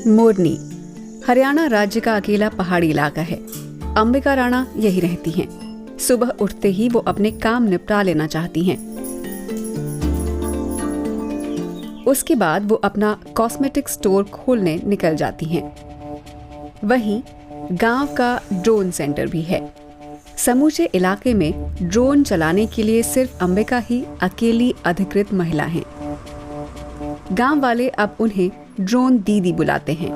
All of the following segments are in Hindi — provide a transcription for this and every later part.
मोरनी हरियाणा राज्य का अकेला पहाड़ी इलाका है। अंबिका राणा यही रहती हैं। सुबह उठते ही वो अपने काम निपटा लेना चाहती हैं। उसके बाद वो अपना कॉस्मेटिक स्टोर खोलने निकल जाती हैं। वहीं गांव का ड्रोन सेंटर भी है। समूचे इलाके में ड्रोन चलाने के लिए सिर्फ अंबिका ही अकेली अधिकृत महिला हैं। गांव वाले अब उन्हें ड्रोन दीदी बुलाते हैं।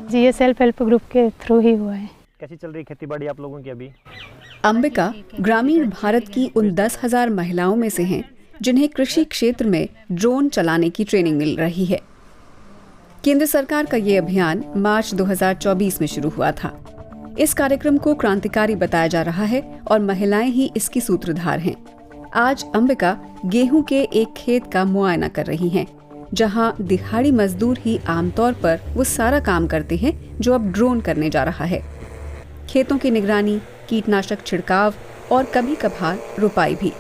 जी, ये सेल्फ हेल्प ग्रुप के थ्रू ही हुआ है। कैसी चल रही खेती बाड़ी आप लोगों की अभी? अंबिका ग्रामीण भारत की उन 10,000 महिलाओं में से हैं जिन्हें कृषि क्षेत्र में ड्रोन चलाने की ट्रेनिंग मिल रही है। केंद्र सरकार का ये अभियान मार्च 2024 में शुरू हुआ था। इस कार्यक्रम को क्रांतिकारी बताया जा रहा है और महिलाएं ही इसकी सूत्रधार हैं। आज अंबिका गेहूं के एक खेत का मुआयना कर रही हैं, जहां दिहाड़ी मजदूर ही आमतौर पर वो सारा काम करते हैं जो अब ड्रोन करने जा रहा है। खेतों की निगरानी, कीटनाशक छिड़काव और कभी कभार रुपाई भी।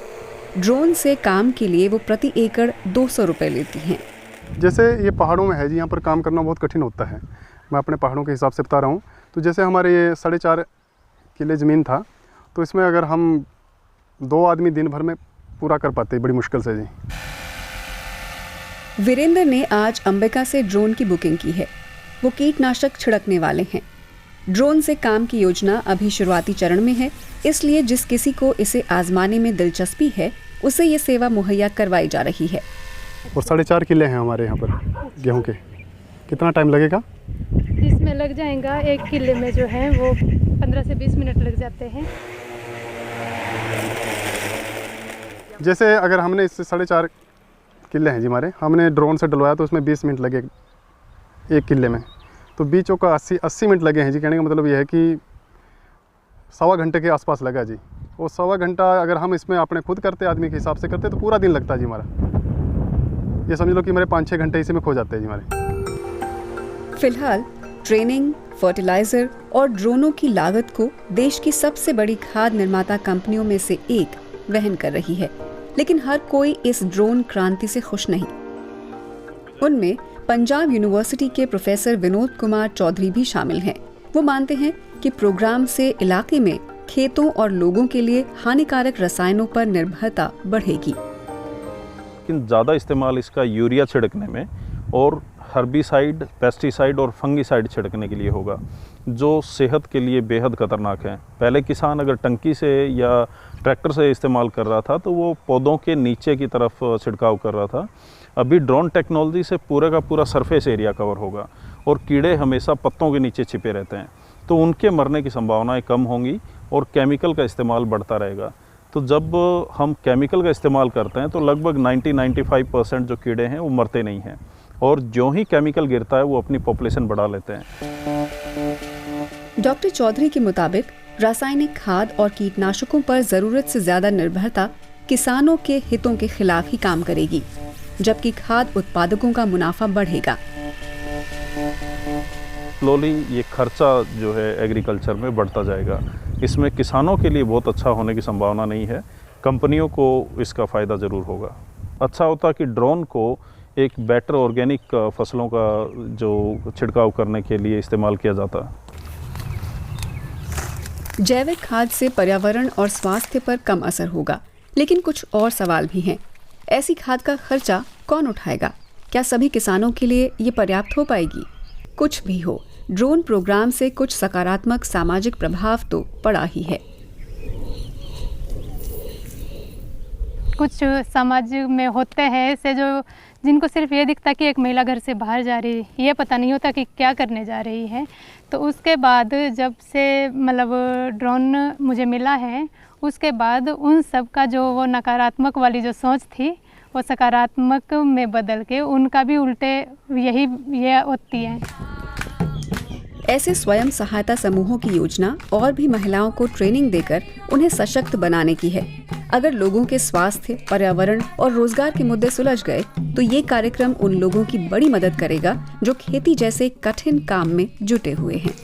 ड्रोन से काम के लिए वो प्रति एकड़ 200 रुपए लेती हैं। जैसे ये पहाड़ों में है जी, यहाँ पर काम करना बहुत कठिन होता है। मैं अपने पहाड़ों के हिसाब से बता रहा हूँ। तो जैसे हमारे ये 4.5 किले ज़मीन था, तो इसमें अगर हम 2 आदमी दिन भर में पूरा कर पाते, बड़ी मुश्किल से जी। वीरेंद्र ने आज अंबिका से ड्रोन की बुकिंग की है। वो कीटनाशक छिड़कने वाले हैं। ड्रोन से काम की योजना अभी शुरुआती चरण में है, इसलिए जिस किसी को इसे आजमाने में दिलचस्पी है उसे ये सेवा मुहैया करवाई जा रही है। और 4.5 किले हैं हमारे यहाँ पर गेहूँ के। कितना टाइम लगेगा? इसमें लग जाएगा 1 किले में जो है वो 15 से 20 मिनट लग जाते हैं। जैसे अगर हमने इससे 4.5 किले हैं जी हमारे, हमने ड्रोन से डलवाया तो उसमें 20 मिनट लगे 1 किले में। तो बीचों का 80 मिनट लगे हैं जी। कहने का मतलब यह है कि 1.25 घंटे के आसपास लगा जी। वो 1.25 घंटा अगर हम इसमें अपने खुद करते, आदमी के हिसाब से करते, तो पूरा दिन लगता है जी हमारा। ये समझ लो कि हमारे 5-6 घंटे इसी में खो जाते हैं जी हमारे। फिलहाल ट्रेनिंग, फर्टिलाइजर और ड्रोनों की लागत को देश की सबसे बड़ी खाद निर्माता कंपनियों में से एक वहन कर रही है, लेकिन हर कोई इस ड्रोन क्रांति से खुश नहीं। उनमें पंजाब यूनिवर्सिटी के प्रोफेसर विनोद कुमार चौधरी भी शामिल हैं। वो मानते हैं कि प्रोग्राम से इलाके में खेतों और लोगों के लिए हानिकारक रसायनों पर निर्भरता बढ़ेगी। लेकिन ज़्यादा इस्तेमाल इसका यूरिया छिड़कने में और हर्बिसाइड, पेस्टिसाइड और फंगिसाइड छिड़कने के लिए होगा, जो सेहत के लिए बेहद खतरनाक है। पहले किसान अगर टंकी से या ट्रैक्टर से इस्तेमाल कर रहा था तो वो पौधों के नीचे की तरफ छिड़काव कर रहा था। अभी ड्रोन टेक्नोलॉजी से पूरे का पूरा सरफेस एरिया कवर होगा और कीड़े हमेशा पत्तों के नीचे छिपे रहते हैं, तो उनके मरने की संभावनाएं कम होंगी और केमिकल का इस्तेमाल बढ़ता रहेगा। तो जब हम केमिकल का इस्तेमाल करते हैं तो लगभग 90-95% जो कीड़े हैं वो मरते नहीं हैं, और जो ही केमिकल गिरता है वो अपनी पॉपुलेशन बढ़ा लेते हैं। डॉक्टर चौधरी के मुताबिक रासायनिक खाद और कीटनाशकों पर जरूरत से ज्यादा निर्भरता किसानों के हितों के खिलाफ ही काम करेगी, जबकि खाद उत्पादकों का मुनाफा बढ़ेगा। स्लोली ये खर्चा जो है एग्रीकल्चर में बढ़ता जाएगा। इसमें किसानों के लिए बहुत अच्छा होने की संभावना नहीं है, कंपनियों को इसका फ़ायदा ज़रूर होगा। अच्छा होता कि ड्रोन को एक बेटर ऑर्गेनिक फसलों का जो छिड़काव करने के लिए इस्तेमाल किया जाता। जैविक खाद से पर्यावरण और स्वास्थ्य पर कम असर होगा, लेकिन कुछ और सवाल भी हैं। ऐसी खाद का खर्चा कौन उठाएगा? क्या सभी किसानों के लिए ये पर्याप्त हो पाएगी? कुछ भी हो, ड्रोन प्रोग्राम से कुछ सकारात्मक सामाजिक प्रभाव तो पड़ा ही है। कुछ समाज में होते हैं ऐसे जो जिनको सिर्फ ये दिखता कि एक महिला घर से बाहर जा रही, ये पता नहीं होता कि क्या करने जा रही है। तो उसके बाद जब से मतलब ड्रोन मुझे मिला है, उसके बाद उन सब का जो वो नकारात्मक वाली जो सोच थी वो सकारात्मक में बदल के उनका भी उल्टे ये होती है। ऐसे स्वयं सहायता समूहों की योजना और भी महिलाओं को ट्रेनिंग देकर उन्हें सशक्त बनाने की है। अगर लोगों के स्वास्थ्य, पर्यावरण और रोजगार के मुद्दे सुलझ गए तो ये कार्यक्रम उन लोगों की बड़ी मदद करेगा जो खेती जैसे कठिन काम में जुटे हुए हैं।